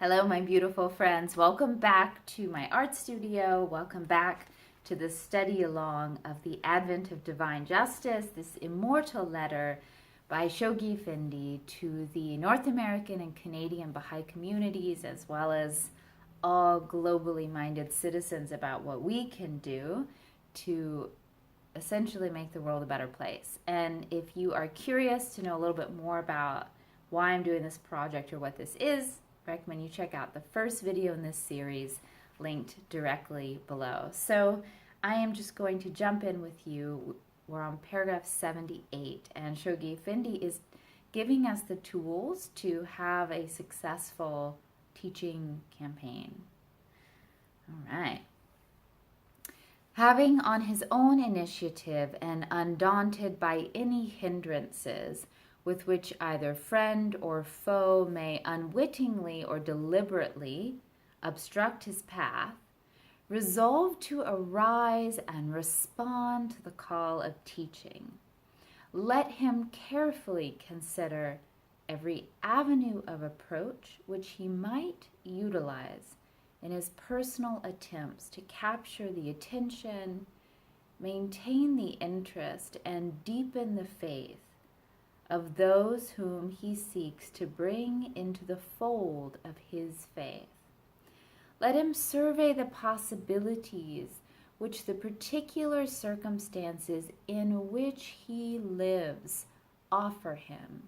Hello, my beautiful friends. Welcome back to my art studio. Welcome back to the study along of the Advent of Divine Justice, this immortal letter by Shoghi Effendi to the North American and Canadian Baha'i communities, as well as all globally minded citizens, about what we can do to essentially make the world a better place. And if you are curious to know a little bit more about why I'm doing this project or what this is, I recommend you check out the first video in this series linked directly below. So I am just going to jump in with you. We're on paragraph 78, and Shoghi Effendi is giving us the tools to have a successful teaching campaign. All right. Having on his own initiative and undaunted by any hindrances with which either friend or foe may unwittingly or deliberately obstruct his path, resolve to arise and respond to the call of teaching. Let him carefully consider every avenue of approach which he might utilize in his personal attempts to capture the attention, maintain the interest, and deepen the faith of those whom he seeks to bring into the fold of his faith. Let him survey the possibilities which the particular circumstances in which he lives offer him,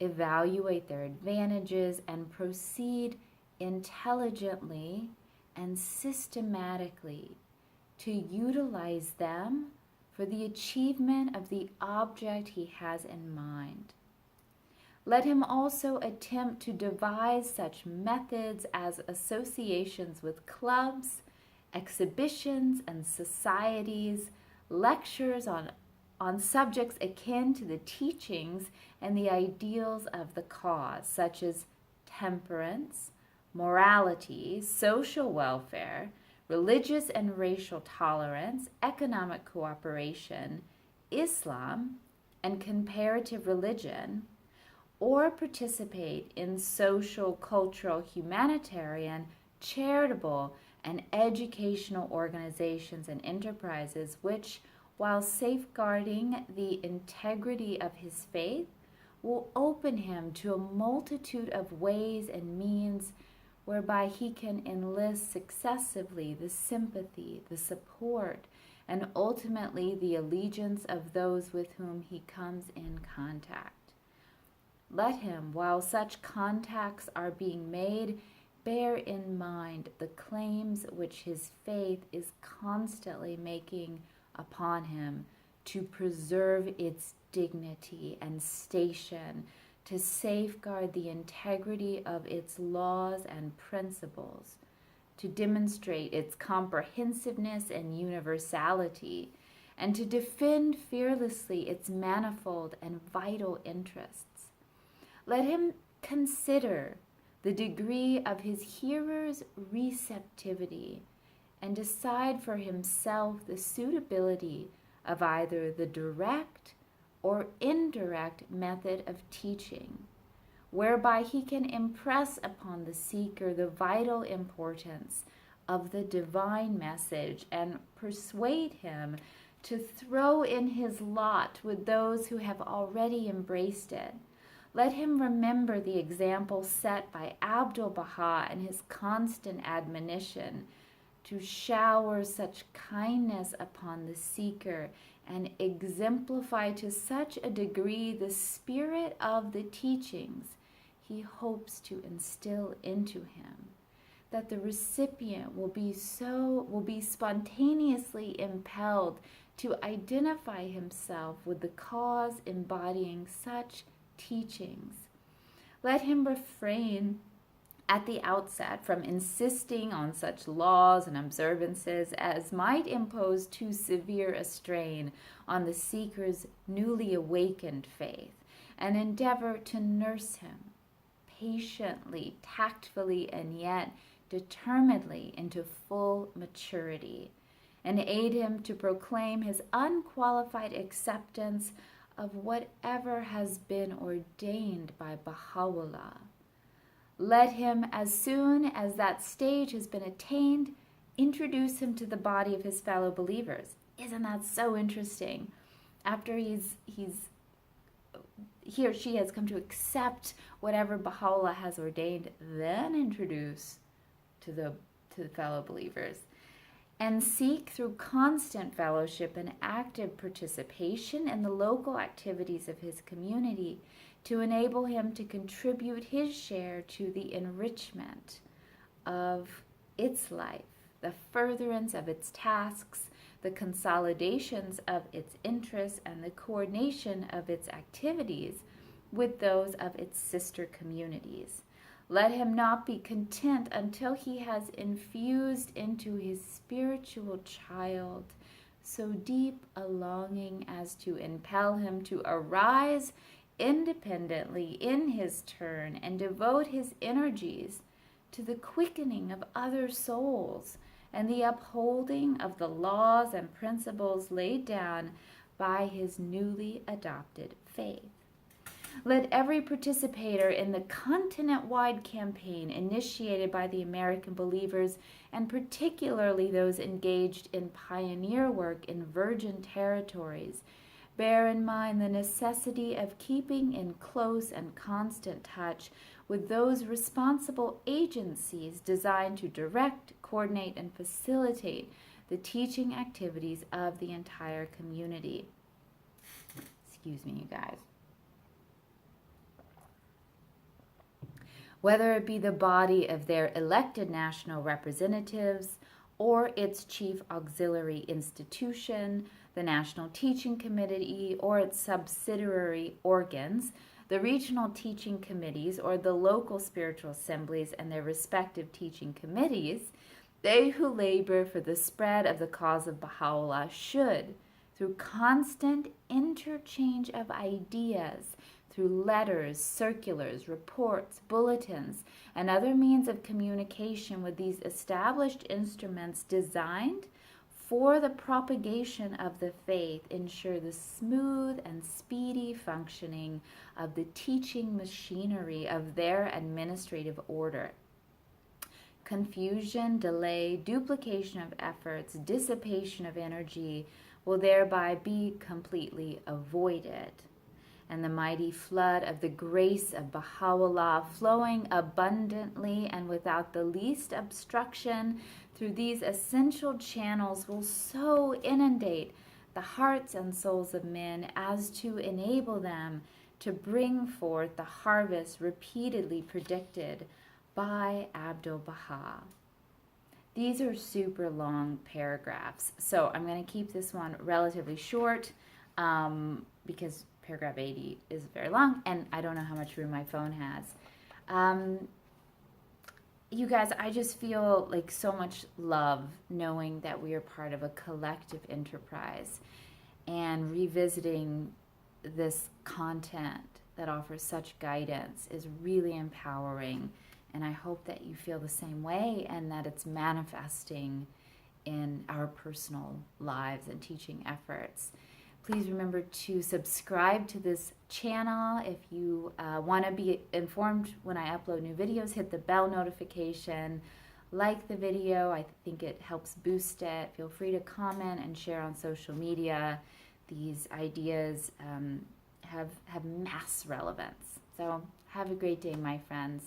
evaluate their advantages, and proceed intelligently and systematically to utilize them for the achievement of the object he has in mind. Let him also attempt to devise such methods as associations with clubs, exhibitions and societies, lectures on subjects akin to the teachings and the ideals of the cause, such as temperance, morality, social welfare, religious and racial tolerance, economic cooperation, Islam, and comparative religion, or participate in social, cultural, humanitarian, charitable, and educational organizations and enterprises which, while safeguarding the integrity of his faith, will open him to a multitude of ways and means whereby he can enlist successively the sympathy, the support, and ultimately the allegiance of those with whom he comes in contact. Let him, while such contacts are being made, bear in mind the claims which his faith is constantly making upon him to preserve its dignity and station, to safeguard the integrity of its laws and principles, to demonstrate its comprehensiveness and universality, and to defend fearlessly its manifold and vital interests. Let him consider the degree of his hearers' receptivity and decide for himself the suitability of either the direct or indirect method of teaching, whereby he can impress upon the seeker the vital importance of the divine message and persuade him to throw in his lot with those who have already embraced it. Let him remember the example set by Abdu'l-Baha and his constant admonition to shower such kindness upon the seeker and exemplify to such a degree the spirit of the teachings he hopes to instill into him, that the recipient will be spontaneously impelled to identify himself with the cause embodying such teachings. Let him refrain at the outset from insisting on such laws and observances as might impose too severe a strain on the seeker's newly awakened faith, and endeavor to nurse him patiently, tactfully, and yet determinedly into full maturity, and aid him to proclaim his unqualified acceptance of whatever has been ordained by Baha'u'llah. Let him, as soon as that stage has been attained, introduce him to the body of his fellow believers. Isn't that so interesting? After he or she has come to accept whatever Baha'u'llah has ordained, then introduce to the fellow believers. And seek through constant fellowship and active participation in the local activities of his community to enable him to contribute his share to the enrichment of its life, the furtherance of its tasks, the consolidations of its interests, and the coordination of its activities with those of its sister communities. Let him not be content until he has infused into his spiritual child so deep a longing as to impel him to arise independently in his turn and devote his energies to the quickening of other souls and the upholding of the laws and principles laid down by his newly adopted faith. Let every participator in the continent-wide campaign initiated by the American believers, and particularly those engaged in pioneer work in virgin territories, bear in mind the necessity of keeping in close and constant touch with those responsible agencies designed to direct, coordinate, and facilitate the teaching activities of the entire community. Excuse me, you guys. Whether it be the body of their elected national representatives or its chief auxiliary institution, the National Teaching Committee, or its subsidiary organs, the regional teaching committees, or the local spiritual assemblies and their respective teaching committees, they who labor for the spread of the cause of Baha'u'llah should, through constant interchange of ideas, through letters, circulars, reports, bulletins, and other means of communication with these established instruments designed for the propagation of the faith, ensure the smooth and speedy functioning of the teaching machinery of their administrative order. Confusion, delay, duplication of efforts, dissipation of energy will thereby be completely avoided, and the mighty flood of the grace of Baha'u'llah flowing abundantly and without the least obstruction through these essential channels will so inundate the hearts and souls of men as to enable them to bring forth the harvest repeatedly predicted by Abdu'l-Baha. These are super long paragraphs, so I'm going to keep this one relatively short because paragraph 80 is very long, and I don't know how much room my phone has. You guys, I just feel like so much love knowing that we are part of a collective enterprise, and revisiting this content that offers such guidance is really empowering, and I hope that you feel the same way and that it's manifesting in our personal lives and teaching efforts. Please remember to subscribe to this channel. If you want to be informed when I upload new videos, hit the bell notification, like the video. I think it helps boost it. Feel free to comment and share on social media. These ideas have mass relevance. So have a great day, my friends.